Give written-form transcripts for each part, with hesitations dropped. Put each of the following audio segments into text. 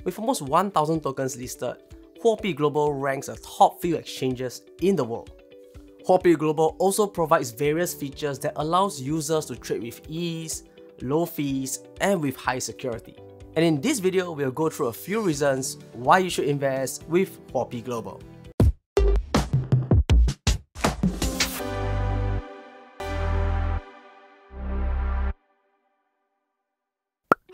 With almost 1,000 tokens listed, Huobi Global ranks the top few exchanges in the world. Huobi Global also provides various features that allows users to trade with ease, low fees, and with high security. And in this video, we'll go through a few reasons why you should invest with Huobi Global.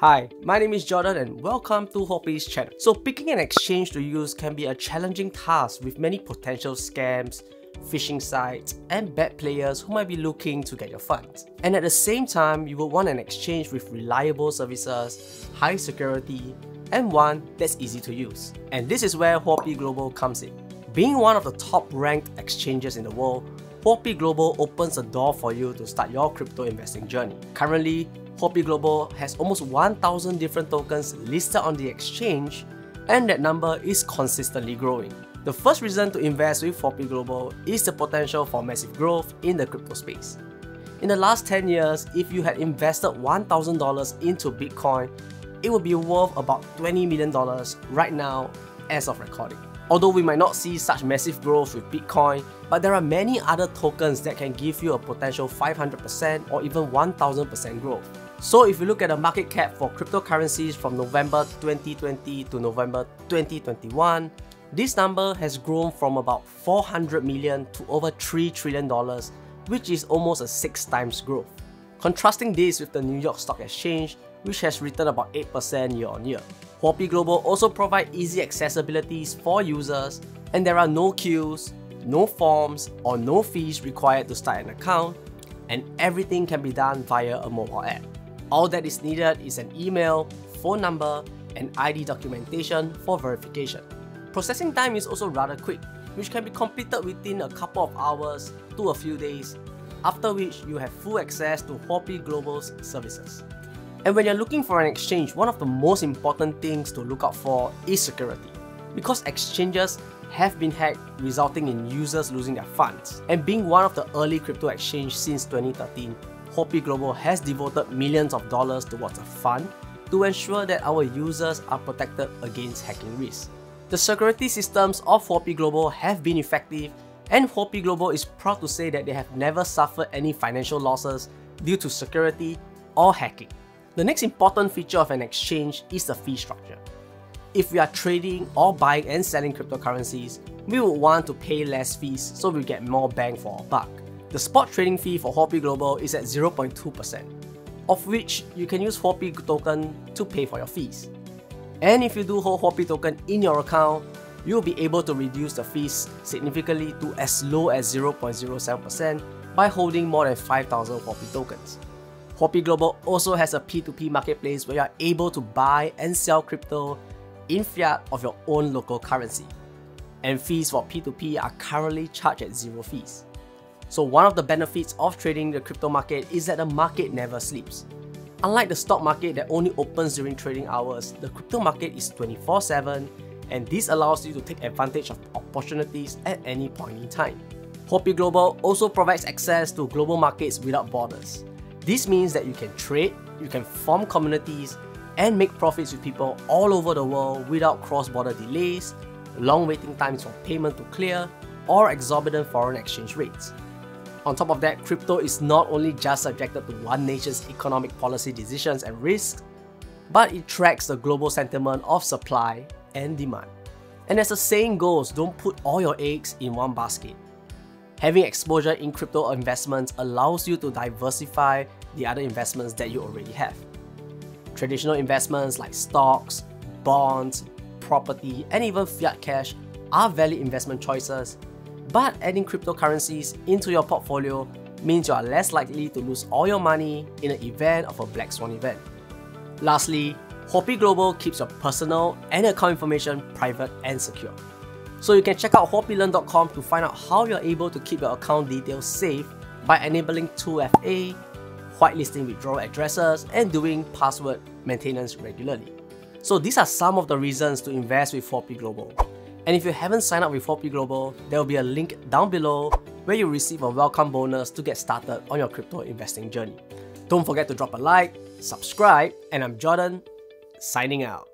Hi, my name is Jordan and welcome to Huobi's channel. So picking an exchange to use can be a challenging task with many potential scams, phishing sites, and bad players who might be looking to get your funds. And at the same time, you will want an exchange with reliable services, high security, and one that's easy to use. And this is where Huobi Global comes in. Being one of the top ranked exchanges in the world, Huobi Global opens the door for you to start your crypto investing journey. Currently, Huobi Global has almost 1,000 different tokens listed on the exchange, and that number is consistently growing. The first reason to invest with Huobi Global is the potential for massive growth in the crypto space. In the last 10 years, if you had invested $1,000 into Bitcoin, it would be worth about $20 million right now as of recording. Although we might not see such massive growth with Bitcoin, but there are many other tokens that can give you a potential 500% or even 1,000% growth. So if you look at the market cap for cryptocurrencies from November 2020 to November 2021, this number has grown from about 400 million to over $3 trillion, which is almost a 6 times growth. Contrasting this with the New York Stock Exchange, which has returned about 8% year on year. Huobi Global also provides easy accessibilities for users, and there are no queues, no forms, or no fees required to start an account, and everything can be done via a mobile app. All that is needed is an email, phone number, and ID documentation for verification. Processing time is also rather quick, which can be completed within a couple of hours to a few days, after which you have full access to Huobi Global's services. And when you're looking for an exchange, one of the most important things to look out for is security. Because exchanges have been hacked, resulting in users losing their funds. And being one of the early crypto exchange since 2013, Huobi Global has devoted millions of dollars towards a fund to ensure that our users are protected against hacking risks. The security systems of Huobi Global have been effective, and Huobi Global is proud to say that they have never suffered any financial losses due to security or hacking. The next important feature of an exchange is the fee structure. If we are trading or buying and selling cryptocurrencies, we would want to pay less fees so we get more bang for our buck. The spot trading fee for Huobi Global is at 0.2%, of which you can use Huobi token to pay for your fees. And if you do hold Huobi token in your account, you'll be able to reduce the fees significantly to as low as 0.07% by holding more than 5,000 Huobi tokens. Huobi Global also has a P2P marketplace where you are able to buy and sell crypto in fiat of your own local currency. And fees for P2P are currently charged at 0 fees. So one of the benefits of trading the crypto market is that the market never sleeps. Unlike the stock market that only opens during trading hours, the crypto market is 24/7, and this allows you to take advantage of opportunities at any point in time. Huobi Global also provides access to global markets without borders. This means that you can trade, you can form communities, and make profits with people all over the world without cross-border delays, long waiting times for payment to clear, or exorbitant foreign exchange rates. On top of that, crypto is not only just subjected to one nation's economic policy decisions and risks, but it tracks the global sentiment of supply and demand. And as the saying goes, don't put all your eggs in one basket. Having exposure in crypto investments allows you to diversify the other investments that you already have. Traditional investments like stocks, bonds, property, and even fiat cash are valid investment choices, but adding cryptocurrencies into your portfolio means you are less likely to lose all your money in the event of a black swan event. Lastly, Huobi Global keeps your personal and account information private and secure. So you can check out huobilearn.com to find out how you're able to keep your account details safe by enabling 2FA, whitelisting withdrawal addresses, and doing password maintenance regularly. So these are some of the reasons to invest with Huobi Global. And if you haven't signed up with Huobi Global, there will be a link down below where you receive a welcome bonus to get started on your crypto investing journey. Don't forget to drop a like, subscribe, and I'm Jordan, signing out.